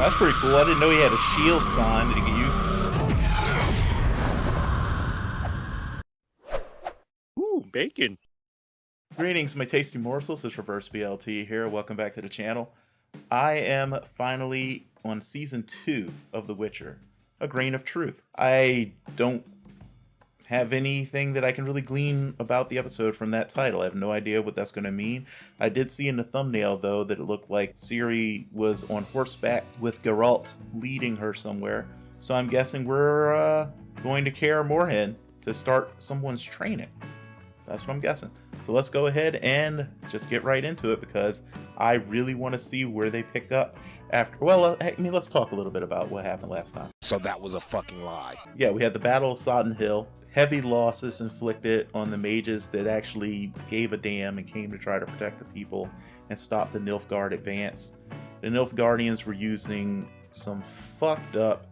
That's pretty cool. I didn't know he had a shield sign that he could use. Ooh, bacon. Greetings, my tasty morsels. It's Reverse BLT here. Welcome back to the channel. I am finally on season 2 of The Witcher, A Grain of Truth. I don't have anything that I can really glean about the episode from that title. I have no idea what that's going to mean. I did see in the thumbnail, though, that it looked like Ciri was on horseback with Geralt leading her somewhere. So I'm guessing we're going to Kaer Morhen to start someone's training. That's what I'm guessing. So let's go ahead and just get right into it, because I really want to see where they pick up after. Well, let's talk a little bit about what happened last time. So that was a fucking lie. Yeah, we had the Battle of Sodden Hill. Heavy losses inflicted on the mages that actually gave a damn and came to try to protect the people and stop the Nilfgaard advance. The Nilfgaardians were using some fucked up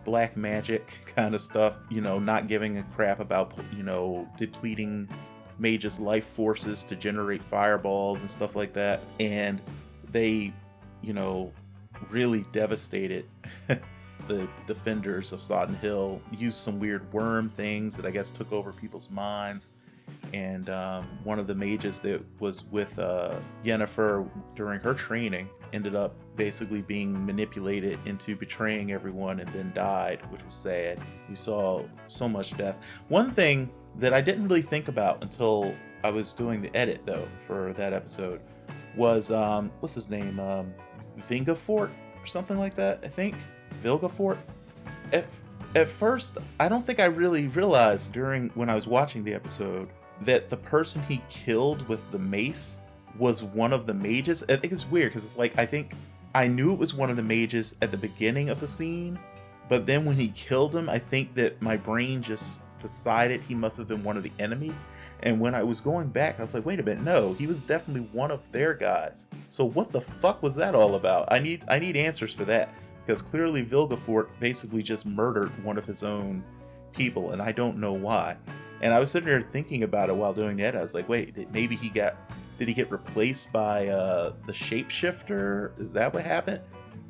black magic kind of stuff, not giving a crap about, depleting mages' life forces to generate fireballs and stuff like that. And they, really devastated the defenders of Sodden Hill, used some weird worm things that I guess took over people's minds. And one of the mages that was with Yennefer during her training ended up basically being manipulated into betraying everyone and then died, which was sad. We saw so much death. One thing that I didn't really think about until I was doing the edit, though, for that episode was, what's his name? Vingefort or something like that, I think. Vilgefort. At first, I don't think I really realized when I was watching the episode that the person he killed with the mace was one of the mages. I think it's weird because it's like, I think I knew it was one of the mages at the beginning of the scene, but then when he killed him, I think that my brain just decided he must have been one of the enemy. And when I was going back, I was like, wait a minute, no, he was definitely one of their guys. So what the fuck was that all about? I need answers for that, because clearly Vilgefort basically just murdered one of his own people, and I don't know why. And I was sitting there thinking about it while doing that. I was like, wait, did he get replaced by the shapeshifter? Is that what happened?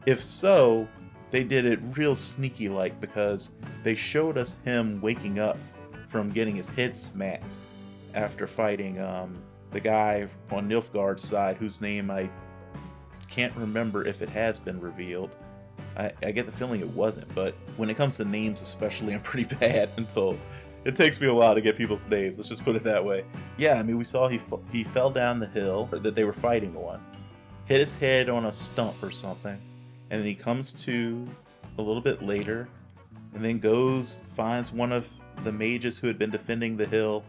If so, they did it real sneaky like, because they showed us him waking up from getting his head smacked after fighting the guy on Nilfgaard's side, whose name I can't remember if it has been revealed. I get the feeling it wasn't, but when it comes to names especially, I'm pretty bad until it takes me a while to get people's names. Let's just put it that way. Yeah, we saw he fell down the hill that they were fighting on, hit his head on a stump or something, and then he comes to a little bit later, and then finds one of the mages who had been defending the hill,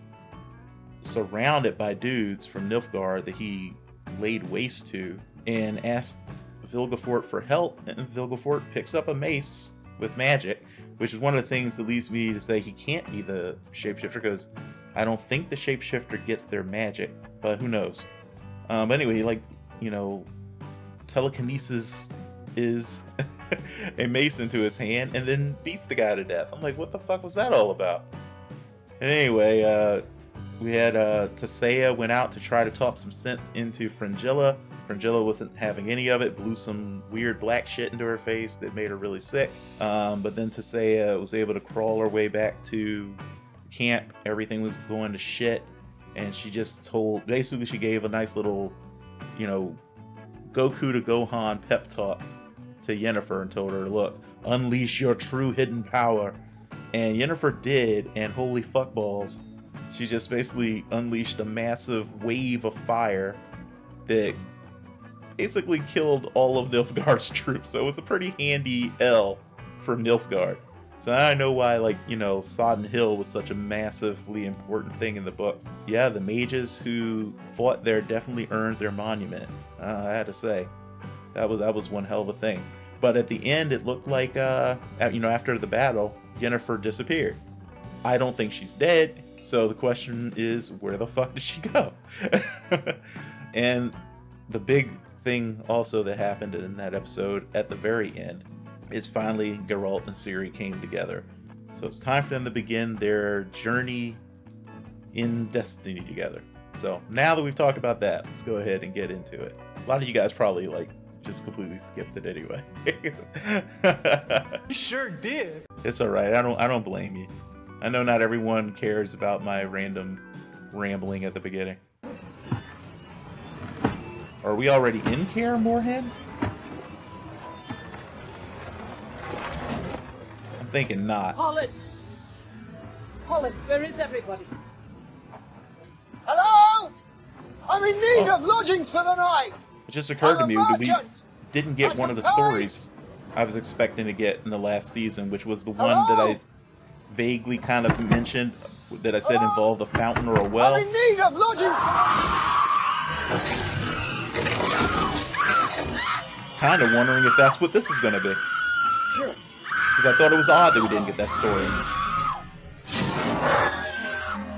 surrounded by dudes from Nilfgaard that he laid waste to, and asked Vilgefort for help. And Vilgefort picks up a mace with magic, which is one of the things that leads me to say he can't be the shapeshifter, because I don't think the shapeshifter gets their magic, but who knows. But anyway, telekinesis is a mace into his hand and then beats the guy to death. I'm like, what the fuck was that all about? And anyway, we had Tissaia went out to try to talk some sense into Fringilla. Fringilla wasn't having any of it, blew some weird black shit into her face that made her really sick. But then Tissaia was able to crawl her way back to camp. Everything was going to shit. And she just she gave a nice little, Goku to Gohan pep talk to Yennefer and told her, look, unleash your true hidden power. And Yennefer did, and holy fuckballs, she just basically unleashed a massive wave of fire that basically killed all of Nilfgaard's troops. So it was a pretty handy L for Nilfgaard. So now I know why, Sodden Hill was such a massively important thing in the books. Yeah, the mages who fought there definitely earned their monument. I had to say, that was one hell of a thing. But at the end, it looked like, after the battle, Yennefer disappeared. I don't think she's dead. So the question is, where the fuck did she go? And the big thing also that happened in that episode at the very end is finally Geralt and Ciri came together. So it's time for them to begin their journey in destiny together. So now that we've talked about that, let's go ahead and get into it. A lot of you guys probably just completely skipped it anyway. You sure did. It's alright, I don't blame you. I know not everyone cares about my random rambling at the beginning. Are we already in Kaer Morhen? I'm thinking not. Colin! Colin, where is everybody? Hello? I'm in need of lodgings for the night! It just occurred to me that we didn't get one of the I can stories I was expecting to get in the last season, which was the one that I vaguely kind of mentioned, that I said involved a fountain or a well. I'm in need of lodgings! Kind of wondering if that's what this is going to be. Sure. Because I thought it was odd that we didn't get that story.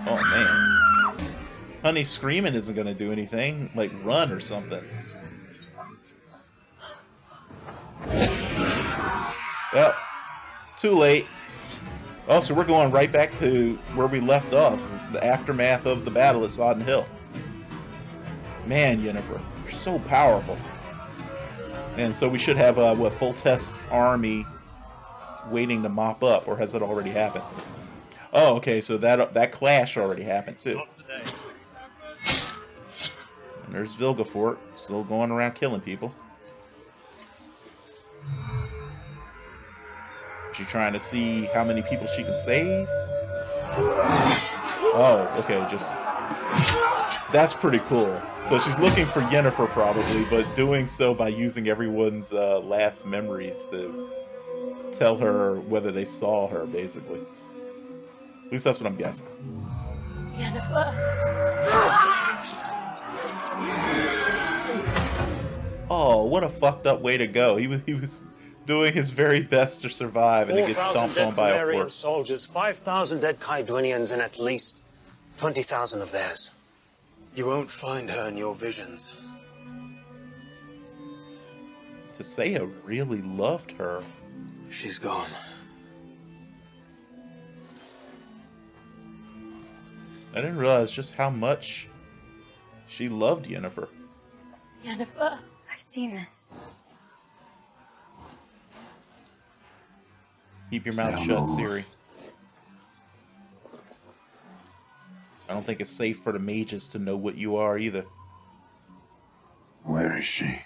Oh, man. Honey screaming isn't going to do anything. Like, run or something. Well, too late. Oh, so we're going right back to where we left off. The aftermath of the battle at Sodden Hill. Man, Yennefer, you're so powerful. And so we should have, what, Foltest's army waiting to mop up, or has it already happened? Oh, okay, so that clash already happened, too. Not today. And there's Vilgefort, still going around killing people. She trying to see how many people she can save? Oh, okay, just... That's pretty cool. So she's looking for Yennefer probably, but doing so by using everyone's last memories to tell her whether they saw her, basically. At least that's what I'm guessing. Yennefer! Oh, what a fucked up way to go. He was doing his very best to survive, and he gets stomped on by a horse. Soldiers, 5,000 dead Kaedwinians, and at least 20,000 of theirs. You won't find her in your visions. Tissaia really loved her. She's gone. I didn't realize just how much she loved Yennefer. Yennefer! I've seen this. Keep your mouth shut, Ciri. I don't think it's safe for the mages to know what you are either. Where is she?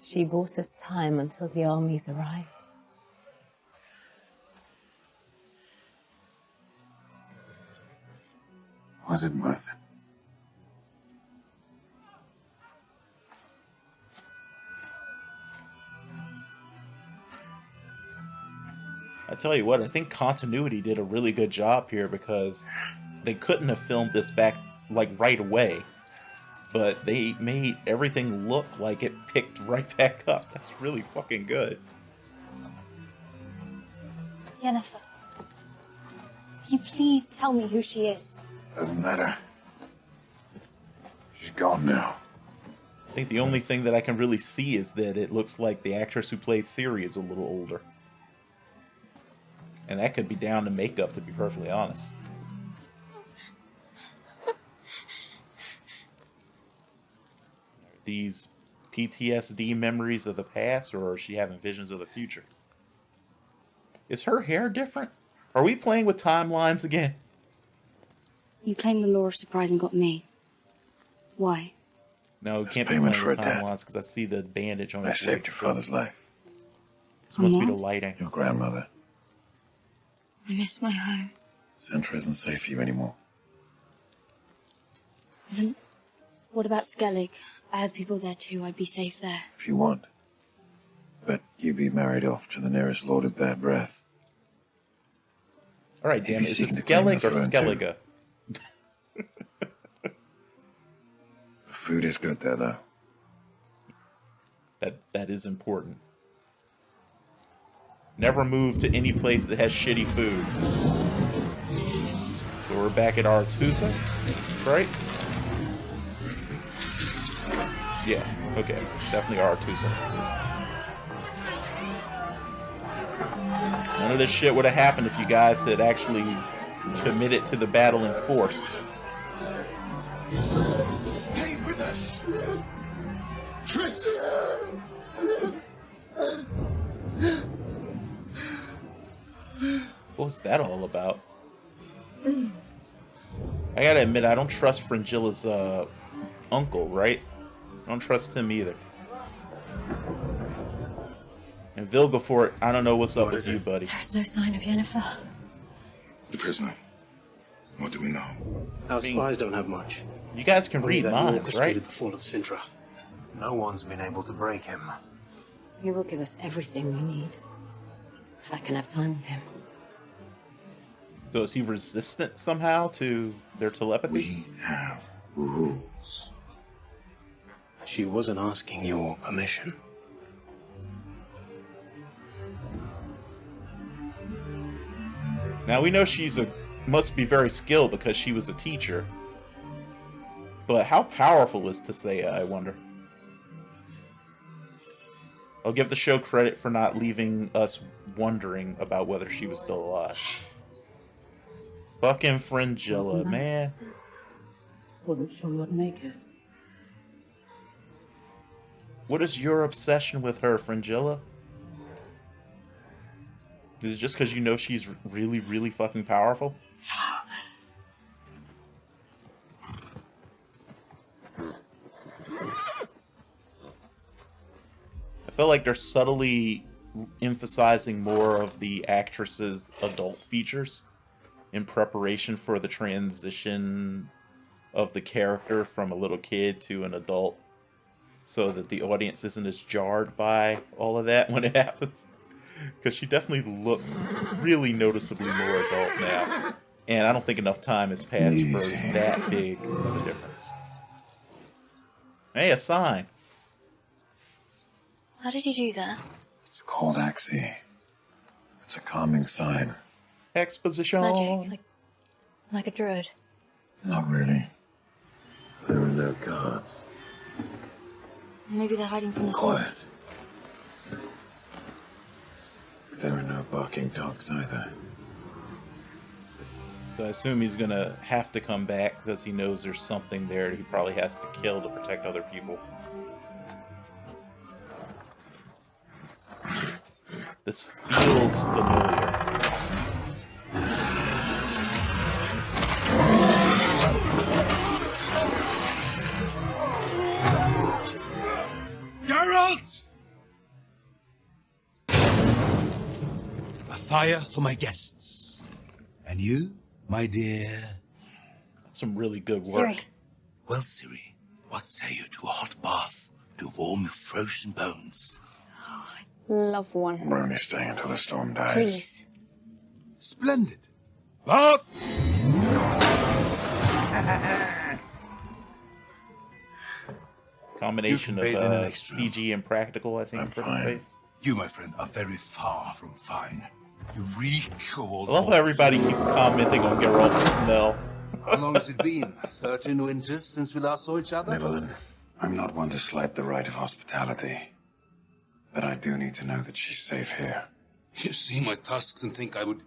She bought us time until the armies arrived. Was it worth it? I tell you what, I think continuity did a really good job here, because they couldn't have filmed this back, like, right away. But they made everything look like it picked right back up. That's really fucking good. Yennefer, will you please tell me who she is? Doesn't matter. She's gone now. I think the only thing that I can really see is that it looks like the actress who played Ciri is a little older. And that could be down to makeup, to be perfectly honest. These PTSD memories of the past, or is she having visions of the future? Is her hair different? Are we playing with timelines again? You claimed the law of surprise and got me. Why? No, we can't be payment playing for with a debt. timelines because I see the bandage on I his saved lips. your father's life. This must be the What? lighting. Your grandmother. I miss my home. Sintra isn't safe for you anymore. Then what about Skellig? I have people there too. I'd be safe there. If you want. But you be married off to the nearest Lord of Bad Breath. Alright, damn it. Is it seeking to claim Skellig the or throne, too. Skellige? The food is good there, though. That is important. Never move to any place that has shitty food. So we're back at Aretuza, right? Yeah, okay. Definitely Aretuza. None of this shit would have happened if you guys had actually committed to the battle in force. Stay with us! Triss! What was that all about? I gotta admit, I don't trust Fringilla's uncle, right? I don't trust him either. And Vilgefort, I don't know what's up with you, buddy. There's no sign of Yennefer. The prisoner. What do we know? Our spies don't have much. You guys can Only read that you minds, orchestrated right? the fall of Sintra. No one's been able to break him. He will give us everything we need. If I can have time with him. So is he resistant somehow to their telepathy? We have rules. She wasn't asking your permission. Now we know must be very skilled because she was a teacher. But how powerful is Tissaia, I wonder? I'll give the show credit for not leaving us wondering about whether she was still alive. Fucking Fringilla, man. Wasn't sure what to make it. What is your obsession with her, Fringilla? Is it just because you know she's really, really fucking powerful? I feel like they're subtly emphasizing more of the actress's adult features in preparation for the transition of the character from a little kid to an adult, so that the audience isn't as jarred by all of that when it happens. Because she definitely looks really noticeably more adult now. And I don't think enough time has passed for that big of a difference. Hey, a sign. How did you do that? It's called Axie. It's a calming sign. Exposition. Magic, like a druid. Not really. There are no guards. Maybe they're hiding from the sun. Quiet. There are no barking dogs either. So I assume he's gonna have to come back because he knows there's something there that he probably has to kill to protect other people. This feels familiar. Geralt! A fire for my guests. And you, my dear? That's some really good work. Ciri. Well, Ciri, what say you to a hot bath to warm your frozen bones? Oh, I'd love one. We're only staying until the storm dies. Please. Splendid. Bath! Combination of You can bathe in the next room. CG and practical, I think, I'm for the fine. face. You, my friend, are very far from fine. You reek of old I love how horse. everybody keeps commenting on Geralt's smell. How long has it been? 13 winters since we last saw each other? Evelyn, I'm not one to slight the right of hospitality. But I do need to know that she's safe here. You see my tusks and think I would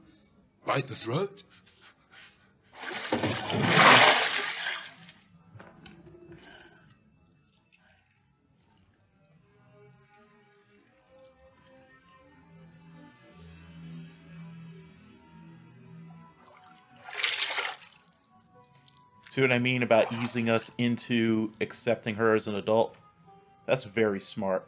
bite the throat? See what I mean about easing us into accepting her as an adult? That's very smart.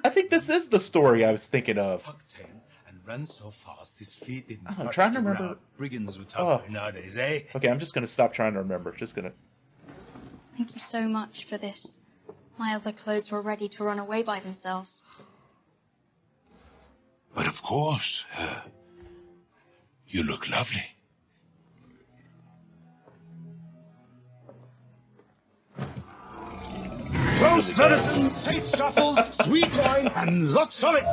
I think this is the story I was thinking of. Tucktail and ran so fast his feet didn't I'm touch trying to the remember. ground. Brigands were tougher nowadays, eh? Okay, I'm just gonna stop trying to remember. Just gonna. Thank you so much for this. My other clothes were ready to run away by themselves. But of course, you look lovely. Well, citizens, safe shuffles, sweet wine, and lots of it.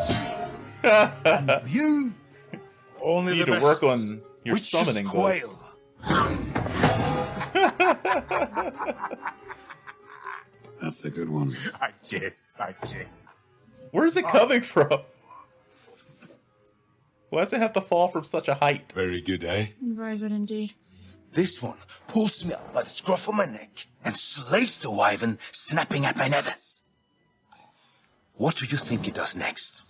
And for you, only You need the to best. work on your Which summoning, is boy. quail. That's a good one. I jest. Where's it coming from? Why does it have to fall from such a height? Very good, eh? Very good indeed. This one pulls me up by the scruff of my neck and slays the wyvern, snapping at my nethers. What do you think he does next?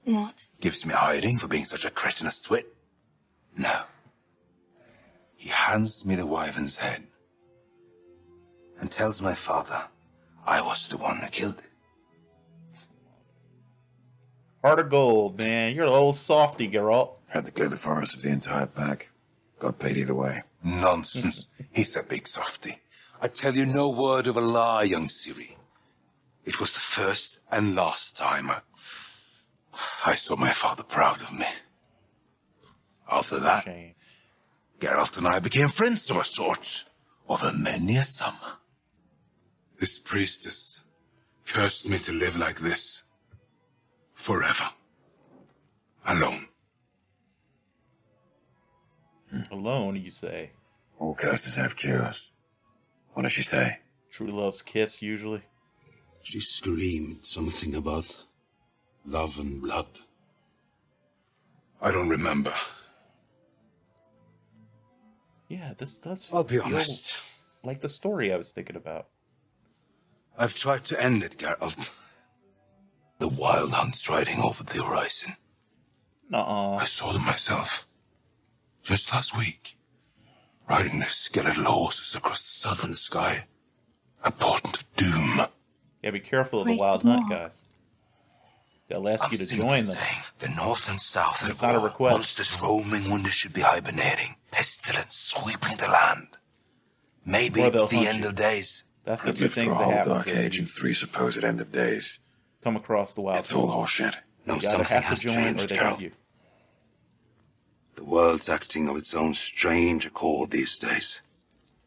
What? Gives me a hiding for being such a cretinous twit? No. He hands me the wyvern's head and tells my father I was the one who killed it. Heart of gold, man. You're an old softy, Geralt. Had to clear the forest of the entire pack. Got paid either way. Nonsense. He's a big softy. I tell you no word of a lie, young Ciri. It was the first and last time I saw my father proud of me. After that, Shame. Geralt and I became friends of a sort over many a summer. This priestess cursed me to live like this. Forever. Alone. Alone, you say. All curses have cures. What does she say? True love's kiss, usually. She screamed something about love and blood. I don't remember. Yeah, this does I'll be feel honest. like the story I was thinking about. I've tried to end it, Geralt. The wild hunts riding over the horizon. Nuh-uh. I saw them myself. Just last week. Riding their skeletal horses across the southern sky. A portent of doom. Yeah, be careful of the Wait, wild some hunt, more. guys. They'll ask you to I've join seen them. saying the north and south It's are not a war. request. Monsters roaming when they should be hibernating. Pestilence sweeping the land. Maybe Or they'll it's the hunt end you. of days. That's the I've two lived through things a that whole happen dark if age you and 3 supposed end of days. come across the wild It's all hunt. horseshit. No, You either something have to has join or changed, they hunt Geralt. you. The world's acting of its own strange accord these days.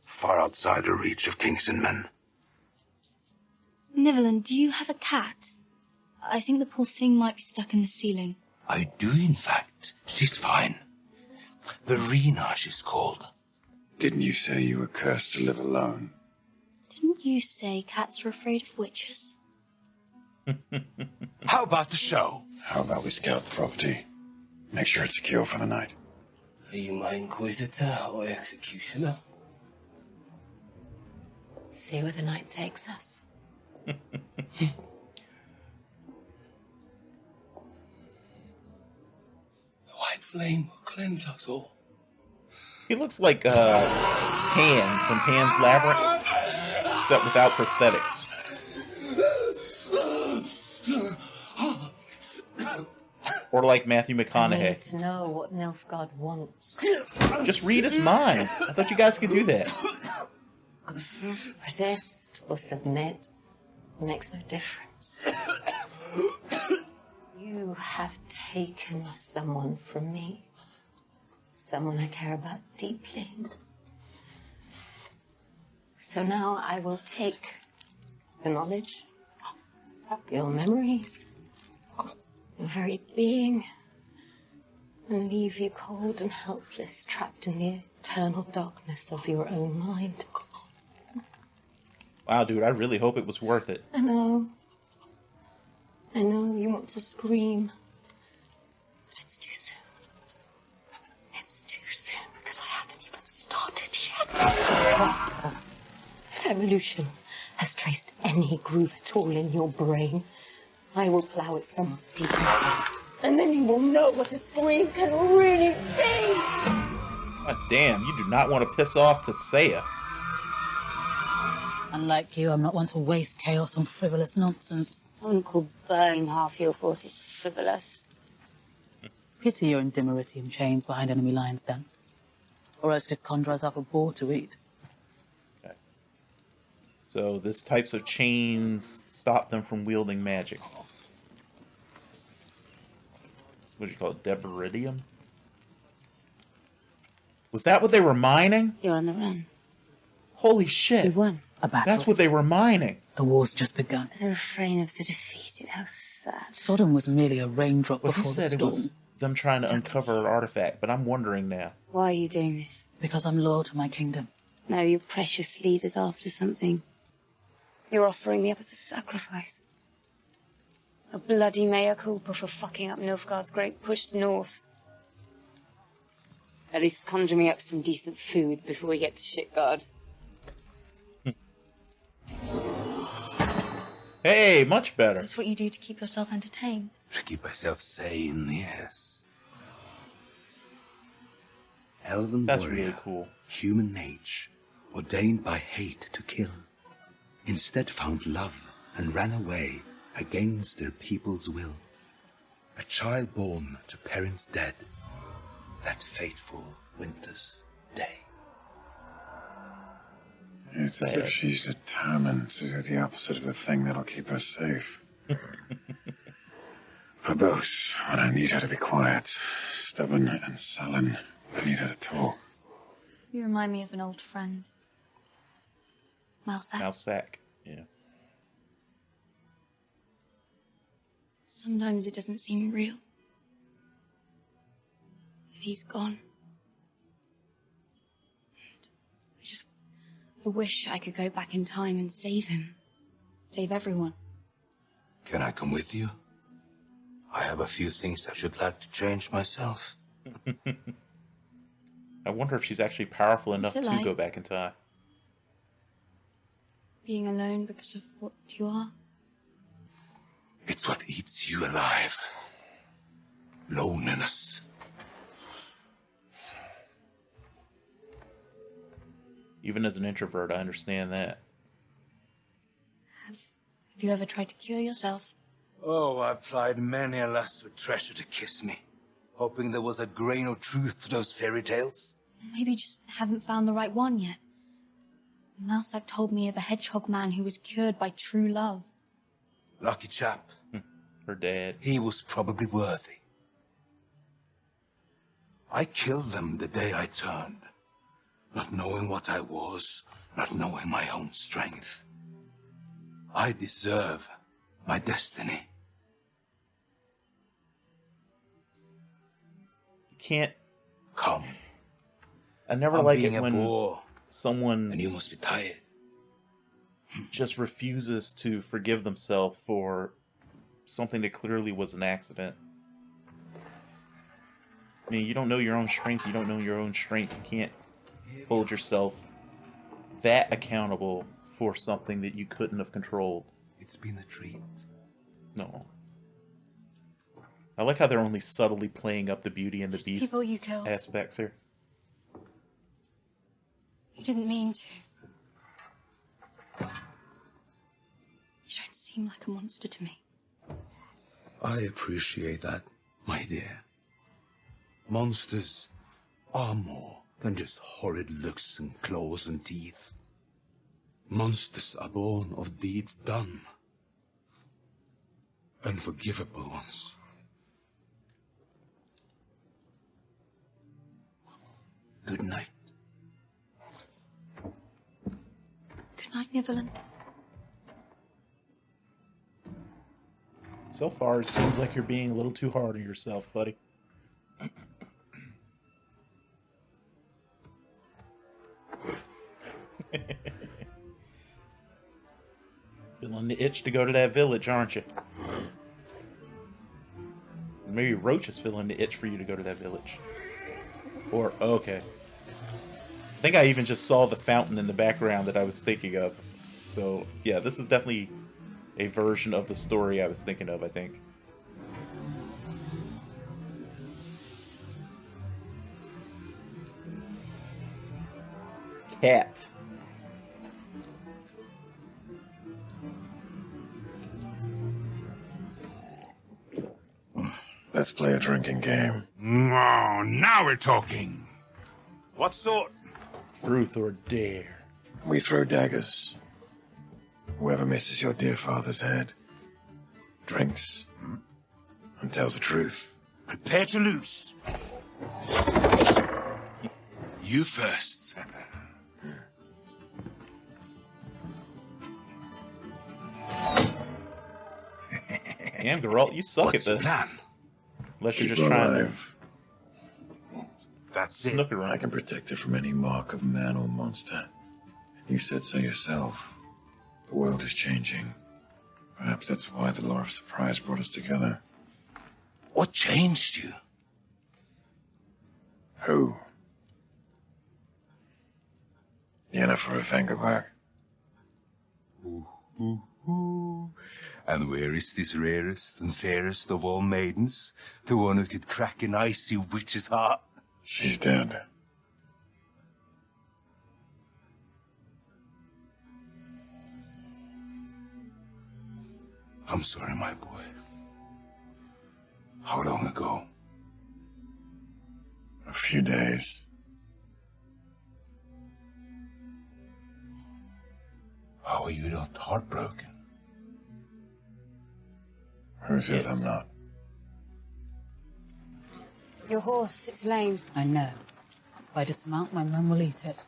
Far outside the reach of kings and men. Nivelin, do you have a cat? I think the poor thing might be stuck in the ceiling. I do, in fact. She's fine. Verena, she's called. Didn't you say you were cursed to live alone? Didn't you say cats are afraid of witches? How about the show? How about we scout the property? Make sure it's secure for the night. Are you my inquisitor or executioner? See where the night takes us. The white flame will cleanse us all. He looks like Pan from Pan's Labyrinth, except without prosthetics. Or like Matthew I need McConaughey. to know what Nilfgaard wants. Just read his mind. I thought you guys could do that. Resist or submit makes no difference. You have taken someone from me. Someone I care about deeply. So now I will take your knowledge, your memories, your very being, and leave you cold and helpless, trapped in the eternal darkness of your own mind. Wow, dude, I really hope it was worth it. I know you want to scream, but it's too soon. It's too soon because I haven't even started yet. If evolution has traced any groove at all in your brain, I will plow it somewhat deeper. And then you will know what a scream can really be. God damn, you do not want to piss off Tissaia. Unlike you, I'm not one to waste chaos on frivolous nonsense. I wouldn't call burning half your forces frivolous. Pity you're in Dimmeritium chains behind enemy lines, then. Or else could conjure us up a boar to eat. Okay. So this types of chains stop them from wielding magic. What do you call it? Debaridium? Was that what they were mining? You're on the run. Holy shit. You won. A battle. That's what they were mining. The war's just begun. The refrain of the defeated. How sad. Sodom was merely a raindrop Well, he before the said it storm. was them trying to uncover an artifact, but I'm wondering now. Why are you doing this? Because I'm loyal to my kingdom. Now your precious leader's after something. You're offering me up as a sacrifice. A bloody mea culpa for fucking up Nilfgaard's great push north. At least conjure me up some decent food before we get to Shitguard. Hey, much better. Is this what you do to keep yourself entertained? To keep myself sane, yes. Elven That's warrior, really cool. human age, ordained by hate to kill, instead found love and ran away against their people's will. A child born to parents dead, that fateful winter's day. It's as if she's determined to do the opposite of the thing that'll keep her safe. Verbose, when I need her to be quiet. Stubborn and sullen, I need her to talk. You remind me of an old friend. Mousak. Mousak, yeah. Sometimes it doesn't seem real. That he's gone. I wish I could go back in time and save him. Save everyone. Can I come with you? I have a few things I should like to change myself. I wonder if she's actually powerful enough to like? go back in time. Being alone because of what you are. It's what eats you alive. Loneliness. Even as an introvert, I understand that. Have you ever tried to cure yourself? Oh, I've plied many a lust with treasure to kiss me, hoping there was a grain of truth to those fairy tales. Maybe you just haven't found the right one yet. Mousak told me of a hedgehog man who was cured by true love. Lucky chap. Her dad. He was probably worthy. I killed them the day I turned. Not knowing what I was, not knowing my own strength. I deserve my destiny. You can't... Come. I never I'm like being it a when bore, someone and you must be tired. just refuses to forgive themselves for something that clearly was an accident. I mean, you don't know your own strength. You don't know your own strength. You can't hold yourself that accountable for something that you couldn't have controlled. It's been a treat. No. I like how they're only subtly playing up the Beauty and the Beast People you killed. aspects here. You didn't mean to. You don't seem like a monster to me. I appreciate that, my dear. Monsters are more than just horrid looks and claws and teeth. Monsters are born of deeds done. Unforgivable ones. Good night. Good night, Nivelin. So far, it seems like you're being a little too hard on yourself, buddy. Feeling the itch to go to that village, aren't you? Maybe Roach is feeling the itch for you to go to that village. Or, okay. I think I even just saw the fountain in the background that I was thinking of. So, yeah, this is definitely a version of the story I was thinking of, I think. Cat. Let's play a drinking game. Oh, now we're talking. What sort? Truth or dare. We throw daggers. Whoever misses your dear father's head drinks and tells the truth. Prepare to lose. You first. Damn, Geralt, you suck at this. Plan? Unless you're Keep just her trying to alive. That's snook it. around. I can protect her from any mark of man or monster. You said so yourself. The world is changing. Perhaps that's why the law of surprise brought us together. What changed you? Who? Yennefer of Fringilla. And where is this rarest and fairest of all maidens? The one who could crack an icy witch's heart? She's dead. I'm sorry, my boy. How long ago? A few days. How are you not heartbroken? Who says I'm not? Your horse is lame. I know. If I dismount, my men will eat it.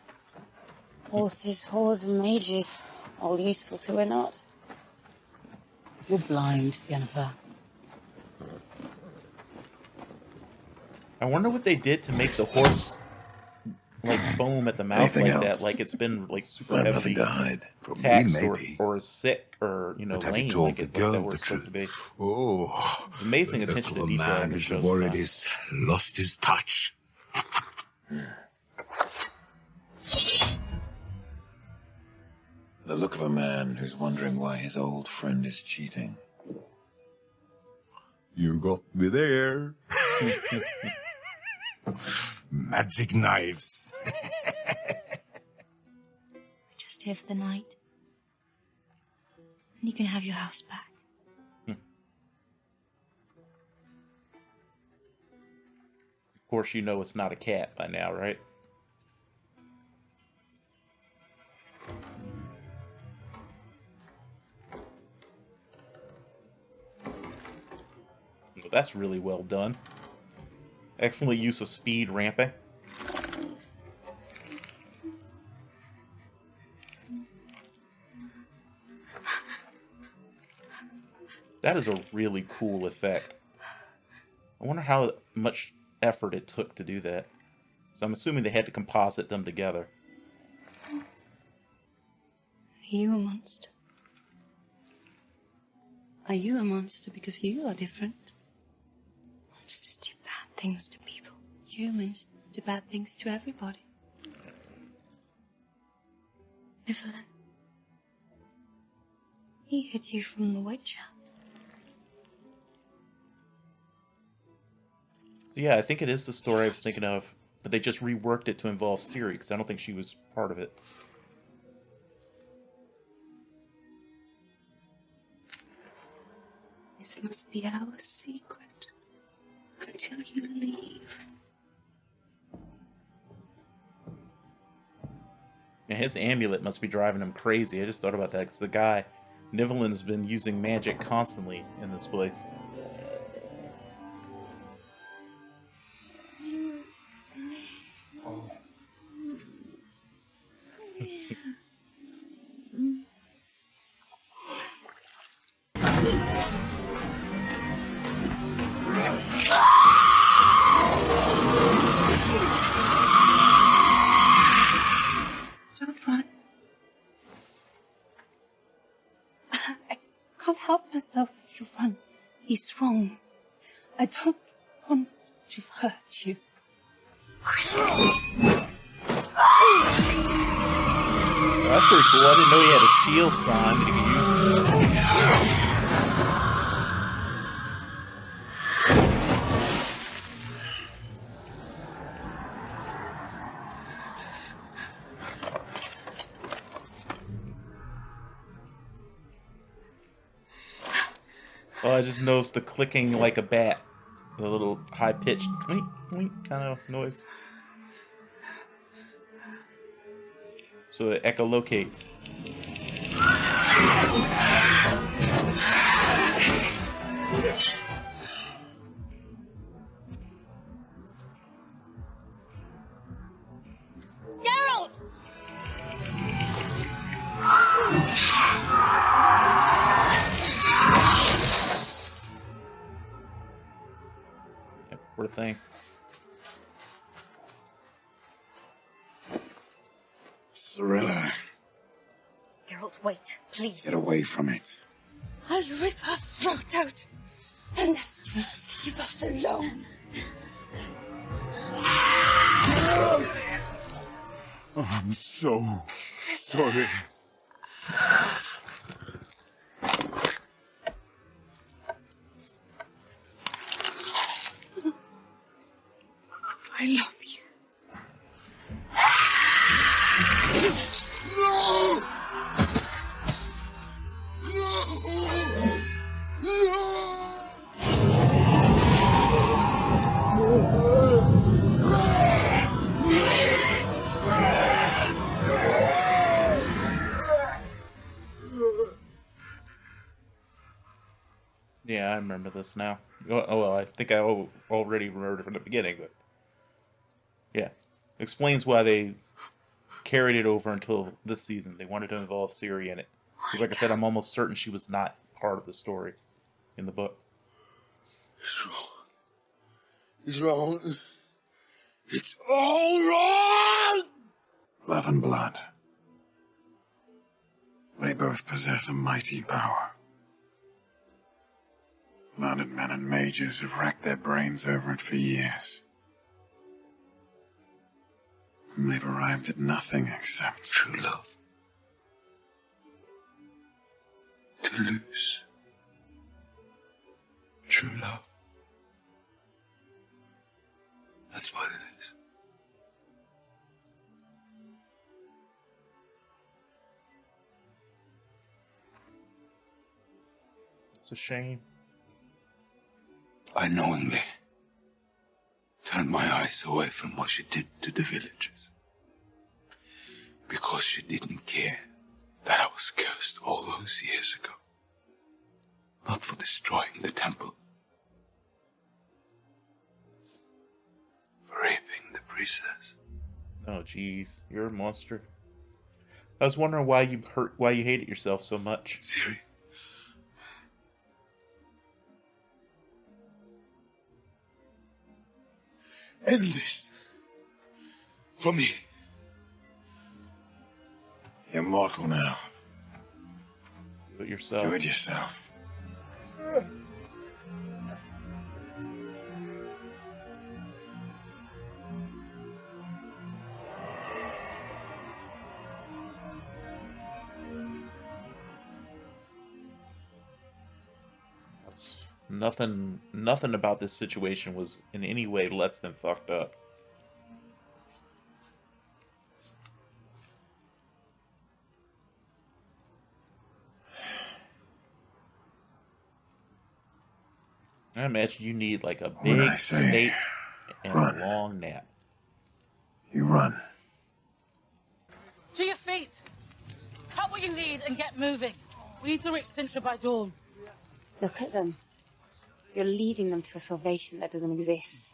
Horses, whores, and mages. All useful to or not. You're blind, Yennefer. I wonder what they did to make the horse like foam at the mouth Anything like else? that, like it's been like super I've heavily nothing to hide. From me, taxed maybe. or sick or But have you lame told like the it girl like that the horse supposed to be. truth? Oh, Amazing the attention to look of a detail in man the who's show worried sometimes. he's lost his touch. The look of a man who's wondering why his old friend is cheating. You got me there. Magic knives. Just here for the night. And you can have your house back. Of course, you know it's not a cat by now, right? Well, that's really well done. Excellent use of speed ramping. That is a really cool effect. I wonder how much effort it took to do that. So I'm assuming they had to composite them together. Are you a monster? Are you a monster because you are different? Monsters do bad things to people. Humans do bad things to everybody. Niflheim. He hid you from the Witcher. So yeah, I think it is the story I was thinking of, but they just reworked it to involve Ciri, because I don't think she was part of it. This must be our secret until you leave. And his amulet must be driving him crazy. I just thought about that, because the guy, Nilfgaard's been using magic constantly in this place. Don't run. I can't help myself if you run. He's wrong. I don't want to hurt you. Oh, that's pretty cool. I didn't know he had a shield sign that he could use. Oh, I just noticed the clicking like a bat. The little high-pitched twink, twink kind of noise. So it echolocates. Geralt! Yep, poor thing. Cirilla, Geralt, wait, please. get away from it. I'll rip her throat out unless you leave us alone. I'm so sorry. I love you. No! Yeah, I remember this now. Oh, well, I think I already remembered it from the beginning, but yeah. Explains why they carried it over until this season. They wanted to involve Ciri in it. Because like I said, I'm almost certain she was not part of the story in the book. It's wrong. It's all wrong! Love and blood. They both possess a mighty power. Learned men and mages have racked their brains over it for years. And they've arrived at nothing except True love. To lose. True love. That's what it is. It's a shame. I knowingly turned my eyes away from what she did to the villagers. Because she didn't care that I was cursed all those years ago. Not for destroying the temple. For raping the priestess. Oh, jeez, you're a monster. I was wondering why you hated yourself so much. Ciri. End this. For me. you're mortal now. Do it yourself. Do it yourself. Nothing about this situation was in any way less than fucked up. I imagine you need like a big steak and run. a long nap. You run. To your feet! Cut what you need and get moving. We need to reach Sintra by dawn. Look at them. You're leading them to a salvation that doesn't exist.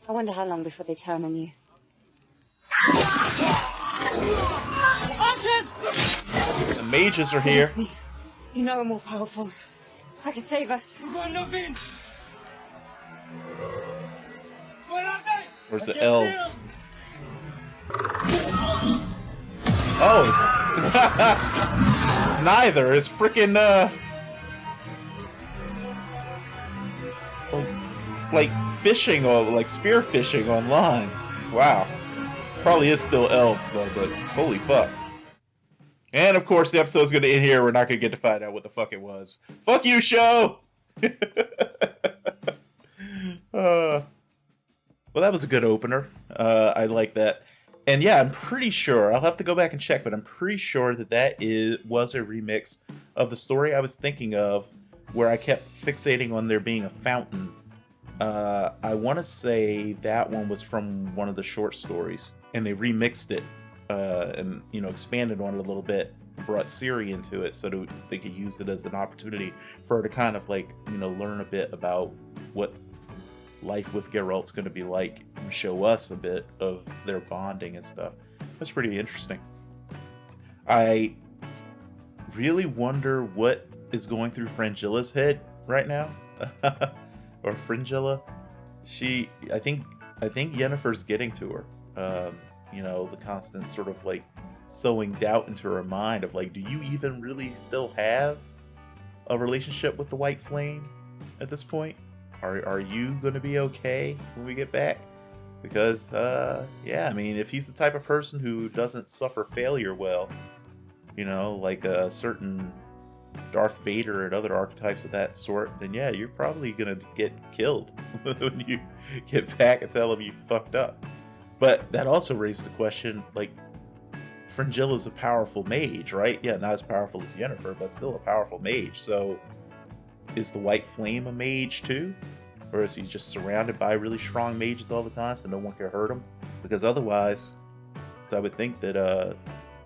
I wonder how long before they turn on you. Archers! The mages are here. Promise me, you know I'm more powerful. I can save us. Where's the elves? Oh, it's, it's neither. It's freaking like fishing or like spear fishing on lines. Wow. Probably is still elves though, but holy fuck. And of course the episode's gonna end here. We're not gonna get to find out what the fuck it was. Fuck you, show! Well, that was a good opener. I like that. And yeah, I'm pretty sure, I'll have to go back and check, but I'm pretty sure that was a remix of the story I was thinking of where I kept fixating on there being a fountain. I want to say that one was from one of the short stories, and they remixed it and expanded on it a little bit, brought Ciri into it so that they could use it as an opportunity for her to kind of like learn a bit about what life with Geralt's going to be like, and show us a bit of their bonding and stuff. That's pretty interesting. I really wonder what is going through Fringilla's head right now. Or Fringilla. I think Yennefer's getting to her. The constant sort of like sowing doubt into her mind of like, do you even really still have a relationship with the White Flame at this point? Are you going to be okay when we get back? Because, yeah, I mean, if he's the type of person who doesn't suffer failure well, you know, like a certain Darth Vader and other archetypes of that sort, then yeah, you're probably going to get killed when you get back and tell him you fucked up. But that also raises the question, like, Fringilla's a powerful mage, right? Yeah, not as powerful as Yennefer, but still a powerful mage. So, is the White Flame a mage too? Or is he just surrounded by really strong mages all the time so no one can hurt him? Because otherwise, I would think that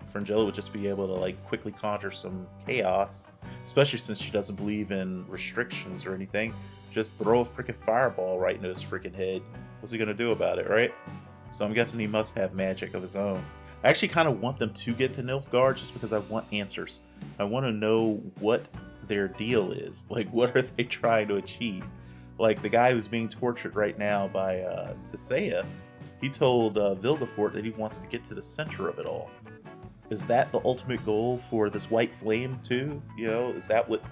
Fringilla would just be able to like quickly conjure some chaos, especially since she doesn't believe in restrictions or anything. Just throw a freaking fireball right into his freaking head. What's he gonna do about it, right? So I'm guessing he must have magic of his own. I actually kind of want them to get to Nilfgaard just because I want answers. I want to know what their deal is. Like, what are they trying to achieve? Like, the guy who's being tortured right now by Tissaia, he told Vilgefort that he wants to get to the center of it all. Is that the ultimate goal for this White Flame too? You know, is that what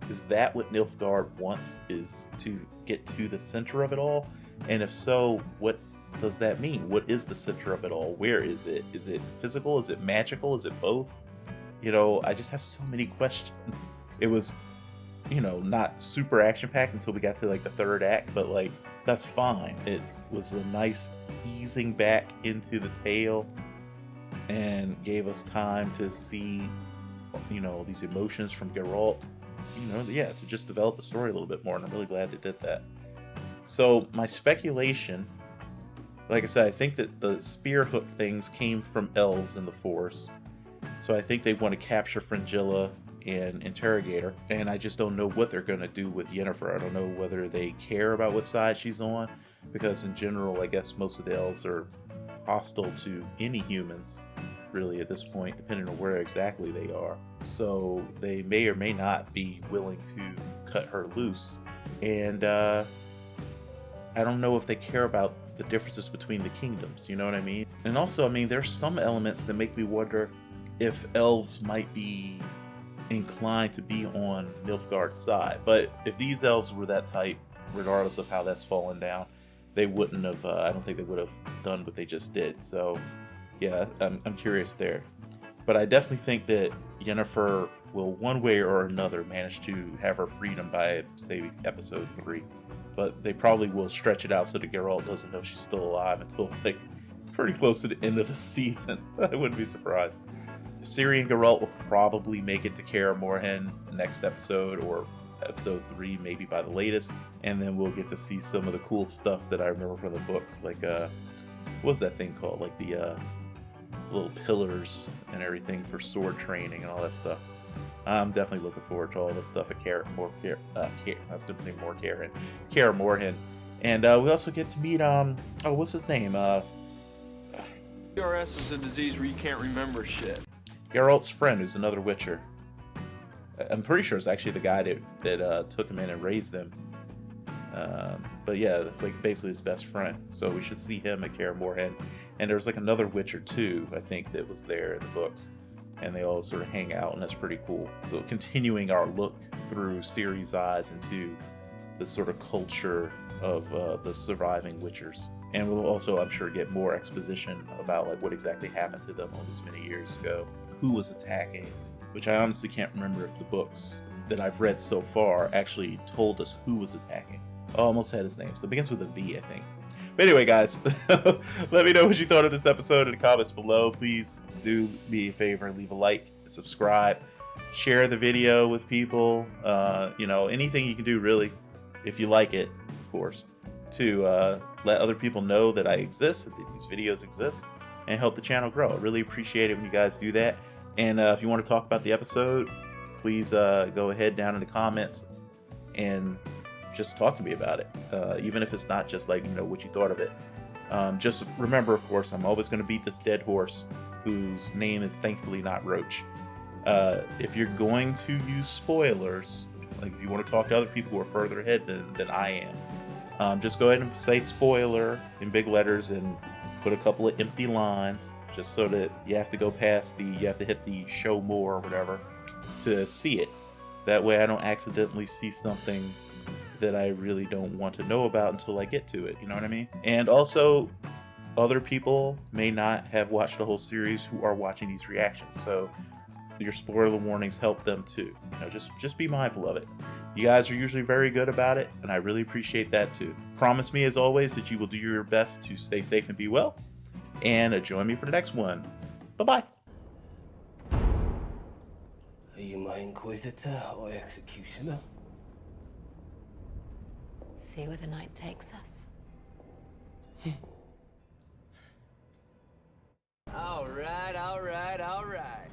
Nilfgaard wants, is to get to the center of it all? And if so, what does that mean? What is the center of it all? Where is it? Is it physical? Is it magical? Is it both? You know, I just have so many questions. It was, you know, not super action-packed until we got to like the third act, but like, that's fine. It was a nice easing back into the tale and gave us time to see, you know, these emotions from Geralt, you know, yeah, to just develop the story a little bit more, and I'm really glad they did that. So my speculation, like I said, I think that the spear hook things came from elves in the Forest. So I think they want to capture Fringilla and interrogate her. And I just don't know what they're going to do with Yennefer. I don't know whether they care about what side she's on. Because in general, I guess most of the elves are hostile to any humans, really, at this point, depending on where exactly they are. So they may or may not be willing to cut her loose. And I don't know if they care about the differences between the kingdoms, you know what I mean? And also, I mean, there's some elements that make me wonder if elves might be inclined to be on Nilfgaard's side. But if these elves were that type, regardless of how that's fallen down, they wouldn't have, I don't think they would have done what they just did. So, yeah, I'm curious there. But I definitely think that Yennefer will, one way or another, manage to have her freedom by, say, episode 3. But they probably will stretch it out so that Geralt doesn't know she's still alive until, like, pretty close to the end of the season. I wouldn't be surprised. Ciri and Geralt will probably make it to Kaer Morhen next episode, or episode 3 maybe by the latest, and then we'll get to see some of the cool stuff that I remember from the books, like what was that thing called, like the little pillars and everything for sword training and all that stuff. I'm definitely looking forward to all this stuff at Kaer Morhen. And we also get to meet what's his name, PRS is a disease where you can't remember shit. Geralt's friend, who's another Witcher. I'm pretty sure it's actually the guy that took him in and raised him. But yeah, it's like basically his best friend. So we should see him at Kaer Morhen. And there's like another Witcher too, I think, that was there in the books. And they all sort of hang out, and that's pretty cool. So continuing our look through Ciri's eyes into the sort of culture of the surviving Witchers. And we'll also, I'm sure, get more exposition about like what exactly happened to them all these many years ago. Who was attacking, which I honestly can't remember if the books that I've read so far actually told us who was attacking. I almost had his name. So it begins with a V, I think. But anyway, guys, let me know what you thought of this episode in the comments below. Please do me a favor and leave a like, subscribe, share the video with people. You know, anything you can do, really, if you like it, of course, to let other people know that I exist, that these videos exist, and help the channel grow. I really appreciate it when you guys do that. And if you want to talk about the episode, please go ahead down in the comments and just talk to me about it. Even if it's not just like, you know, what you thought of it. Just remember, of course, I'm always going to beat this dead horse whose name is thankfully not Roach. If you're going to use spoilers, like if you want to talk to other people who are further ahead than I am, just go ahead and say spoiler in big letters and put a couple of empty lines, just so that you have to go past you have to hit the show more or whatever to see it. That way I don't accidentally see something that I really don't want to know about until I get to it, you know what I mean? And also, other people may not have watched the whole series who are watching these reactions, so your spoiler warnings help them too. You know, just be mindful of it. You guys are usually very good about it, and I really appreciate that too. Promise me, as always, that you will do your best to stay safe and be well, and join me for the next one. Bye-bye. Are you my Inquisitor or Executioner? See where the night takes us. All right.